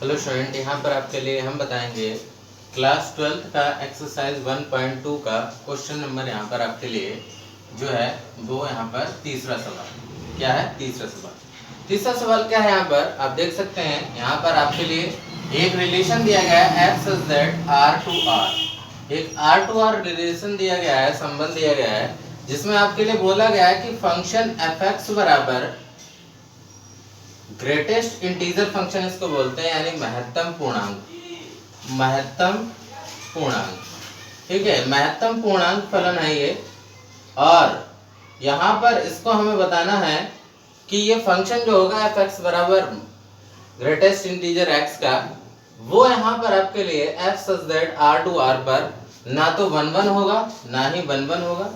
Hello student, यहाँ पर आपके लिए हम बताएंगे क्लास 12th का एक्सरसाइज 1.2 का क्वेश्चन नंबर यहाँ पर आपके लिए जो है वो यहाँ पर तीसरा सवाल। क्या है तीसरा सवाल? तीसरा सवाल क्या है? यहाँ पर आप देख सकते हैं, यहाँ पर आपके लिए एक रिलेशन दिया गया है F such that R to R, एक आर टू आर रिलेशन दिया गया है, संबंध दिया गया है, जिसमें आपके लिए बोला गया है कि फंक्शन एफ एक्स बराबर ग्रेटेस्ट इंटीजर फंक्शन इसको बोलते हैं, यानी महत्तम पूर्णांक। महत्तम पूर्णांक, ठीक है, महत्तम पूर्णांक फलन है ये। और यहाँ पर इसको हमें बताना है कि ये फंक्शन जो होगा एफ एक्स बराबर ग्रेटेस्ट इंटीजर एक्स का, वो यहाँ पर आपके लिए F such that R to R पर ना तो 1 1 होगा, ना ही 1 1 होगा,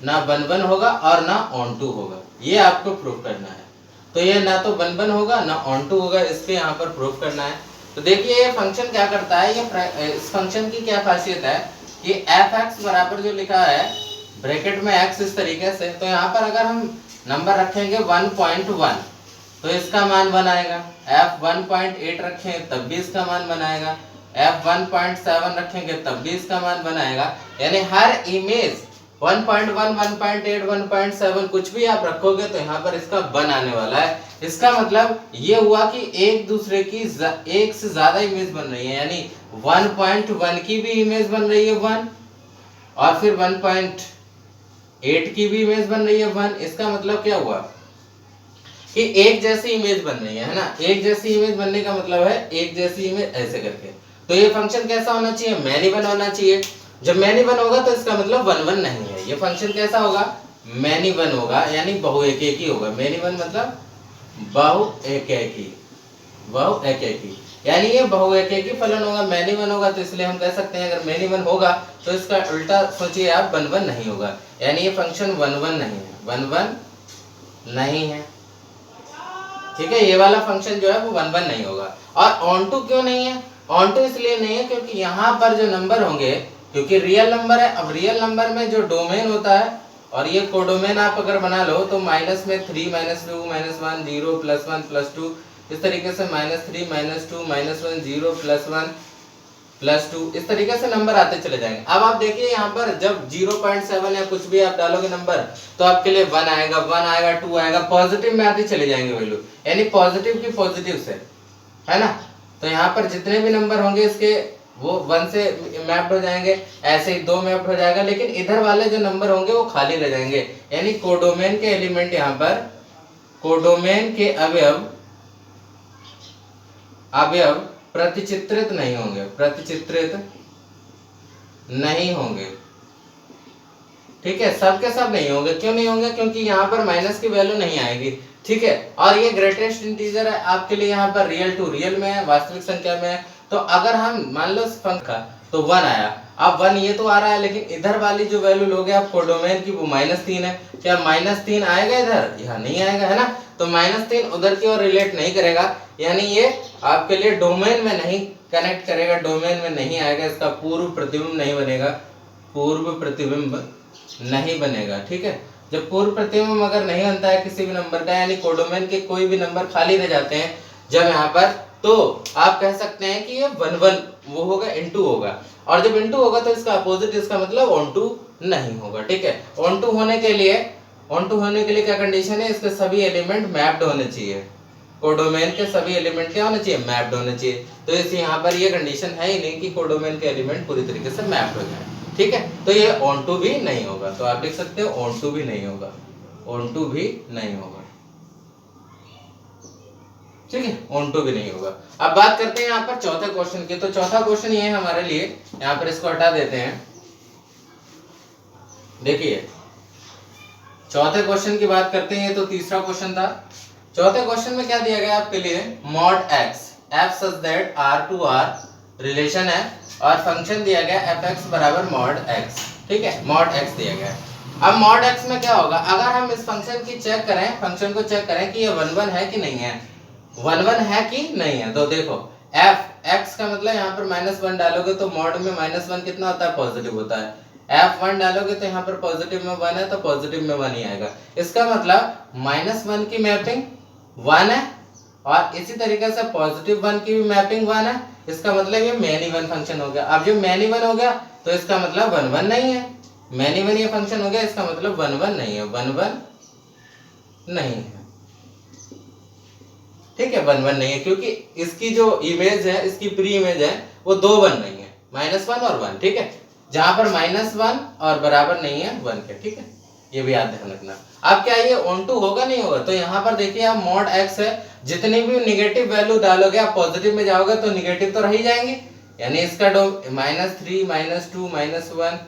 ना 1 1 होगा और ना ऑन टू होगा। ये आपको प्रूफ करना है। तो ये ना तो 1 1 होगा ना ऑन टू होगा, इसके यहाँ पर प्रूफ करना है। तो देखिए ये फंक्शन क्या करता है, ये इस फंक्शन की क्या खासियत है कि एफ एक्स बराबर जो लिखा है ब्रैकेट में एक्स इस तरीके से, तो यहाँ पर अगर हम नंबर रखेंगे 1.1 तो इसका मान 1 आएगा। एफ 1.8 रखें तब भी इसका मान 1 आएगा। एफ 1.7 रखेंगे तब भी इसका मान 1 आएगा। यानी हर इमेज 1.1, 1.8, 1.7 कुछ भी आप रखोगे तो यहाँ पर इसका 1 आने वाला है। इसका मतलब ये हुआ कि एक दूसरे की एक से ज्यादा इमेज बन रही है, यानी 1.1 की भी इमेज बन रही है 1, और फिर 1.8 की भी इमेज बन रही है 1। इसका मतलब क्या हुआ कि एक जैसी इमेज बन रही है ना। एक जैसी इमेज बनने का मतलब है एक जैसी इमेज ऐसे करके। तो ये फंक्शन कैसा होना चाहिए? मैनी वन होना चाहिए। जब मैनी वन होगा तो इसका मतलब 1 1 नहीं है। ये फंक्शन कैसा होगा? मैनी वन होगा, यानी बहु एक ही होगा। मैनी वन मतलब बहु एक ही, बहु एक ही, यानी ये बहु एक ही फलन होगा। मैनी वन होगा तो इसलिए हम कह सकते हैं अगर मैनी वन होगा तो इसका उल्टा सोचिए आप, 1 1 नहीं होगा, यानी ये फंक्शन 1 1 नहीं है, 1 1 नहीं है। ठीक है, ये वाला फंक्शन जो है वो 1 1 नहीं होगा। और ऑन टू क्यों नहीं है? ऑन टू इसलिए नहीं है क्योंकि यहाँ पर जो नंबर होंगे, क्योंकि रियल नंबर है, अब रियल नंबर में जो डोमेन होता है, और ये कोडोमेन आप अगर बना लो तो माइनस में 3, -2, -1, 0, +1, +2, इस तरीके से -3, -2, -1, 0, +1, +2, इस तरीके से नंबर आते चले जाएंगे। अब आप देखिए यहाँ पर जब 0.7 या कुछ भी आप डालोगे नंबर तो आपके लिए 1 आएगा, 1 आएगा, 2 आएगा, पॉजिटिव में आते चले जाएंगे वैल्यू, यानी पॉजिटिव की पॉजिटिव से, है ना। तो यहाँ पर जितने भी नंबर होंगे इसके वो 1 से मैप्ड हो जाएंगे, ऐसे ही 2 मैप्ड हो जाएगा, लेकिन इधर वाले जो नंबर होंगे वो खाली रह जाएंगे। यानी कोडोमेन के एलिमेंट यहाँ पर, कोडोमेन के अवयव प्रतिचित्रित नहीं होंगे, प्रतिचित्रित नहीं होंगे। ठीक है, सब के सब नहीं होंगे। क्यों नहीं होंगे? क्योंकि यहाँ पर माइनस की वैल्यू नहीं आएगी। ठीक है, और ये ग्रेटेस्ट इंटीजर है आपके लिए, यहाँ पर रियल टू रियल में है, वास्तविक संख्या में है। तो अगर हम मान लो फंक्शन तो 1 आया, अब 1 ये तो आ रहा है, लेकिन इधर वाली जो वैल्यू लोगे आप कोडोमेन की वो -3 है। क्या -3 आएगा इधर? यहाँ नहीं आएगा, है ना। तो -3 उधर की ओर रिलेट नहीं करेगा, यानी ये आपके लिए डोमेन में नहीं कनेक्ट करेगा, डोमेन में नहीं आएगा, इसका पूर्व प्रतिबिंब नहीं बनेगा, पूर्व प्रतिबिंब नहीं बनेगा। ठीक है, जब पूर्व प्रतिबिंब अगर नहीं बनता है किसी भी नंबर का, यानी कोडोमेन के कोई भी नंबर खाली रह जाते हैं जब यहाँ पर, तो आप कह सकते हैं कि ये 1 1 वो होगा, इनटू होगा। और जब इनटू होगा तो इसका अपोजिट, इसका मतलब ऑन टू नहीं होगा। ठीक है, ऑन टू होने के लिए क्या कंडीशन है? इसके सभी एलिमेंट मैप्ड होने चाहिए। कोडोमेन के सभी एलिमेंट क्या होने चाहिए? मैप्ड होने चाहिए। तो इस यहाँ पर ये कंडीशन है ही नहीं कि कोडोमेन के एलिमेंट पूरी तरीके से मैप्ड हो जाए। ठीक है, तो ये ऑन टू भी नहीं होगा। तो आप लिख सकते हो ऑन टू भी नहीं होगा, ऑन टू भी नहीं होगा। ठीक है, ऑन टू भी नहीं होगा। अब बात करते हैं यहाँ पर चौथे क्वेश्चन की। तो चौथा क्वेश्चन ये है हमारे लिए, यहाँ पर इसको हटा देते हैं। देखिए चौथे क्वेश्चन की बात करते हैं, तो तीसरा क्वेश्चन था। चौथे क्वेश्चन में क्या दिया गया आपके लिए? mod x f such that r to r relation है, और फंक्शन दिया गया एफ एक्स बराबर mod x। ठीक है, mod x दिया गया। अब mod x में क्या होगा? अगर हम इस फंक्शन की चेक करें, फंक्शन को चेक करें कि ये 1 1 है कि नहीं है, 1 1 है कि नहीं है। तो देखो f x का मतलब यहाँ पर -1 डालोगे तो mod में -1 कितना होता है? पॉजिटिव होता है। f1 डालोगे तो यहाँ पर पॉजिटिव में 1 है, तो पॉजिटिव में 1 ही आएगा। इसका मतलब -1 की मैपिंग 1 है, और इसी तरीके से पॉजिटिव 1 की भी मैपिंग 1 है, इसका मतलब ये मैन इवन फंक्शन हो गया। अब जब मैन इवन हो गया तो इसका मतलब 1 1 नहीं है, मैन इवन ये फंक्शन हो गया, इसका मतलब 1 1 नहीं है, 1 1 नहीं है। ठीक है, 1 1 नहीं है क्योंकि इसकी जो इमेज है, इसकी प्री इमेज है वो 2 1 नहीं है, -1 और 1। ठीक है, जहां पर -1 और बराबर नहीं है 1 के। ठीक है, ये भी याद ध्यान रखना। अब क्या ये ऑन टू होगा नहीं होगा, तो यहाँ पर देखिए आप मॉड x है, जितनी भी निगेटिव वैल्यू डालोगे आप पॉजिटिव में जाओगे तो निगेटिव तो रह ही जाएंगे, यानी इसका -3 -2 -1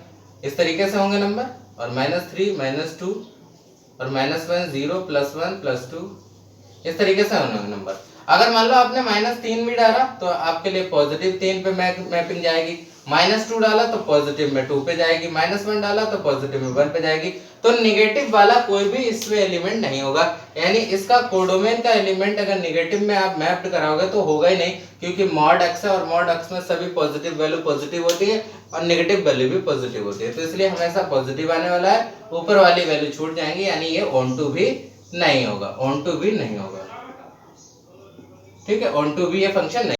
इस तरीके से होंगे नंबर, और -3 -2 और -1 0 +1 +2 इस तरीके से होंगे नंबर। अगर मान लो आपने -3 भी डाला तो आपके लिए पॉजिटिव 3 पे मैपिंग जाएगी, -2 डाला तो पॉजिटिव में 2 पे जाएगी, -1 डाला तो पॉजिटिव में 1 पे जाएगी। तो निगेटिव वाला कोई भी इसमें एलिमेंट नहीं होगा, यानी इसका कोडोमेन का एलिमेंट अगर निगेटिव में आप मैप्ड कराओगे तो होगा ही नहीं, क्योंकि मॉड x है और मॉड x में सभी पॉजिटिव वैल्यू पॉजिटिव होती है और नेगेटिव वैल्यू भी पॉजिटिव होती है, तो इसलिए हमेशा पॉजिटिव आने वाला है, ऊपर वाली वैल्यू छूट जाएंगी, यानी ये ऑन टू भी नहीं होगा, ऑन टू भी नहीं होगा। ठीक है, ऑन टू भी ये फंक्शन नहीं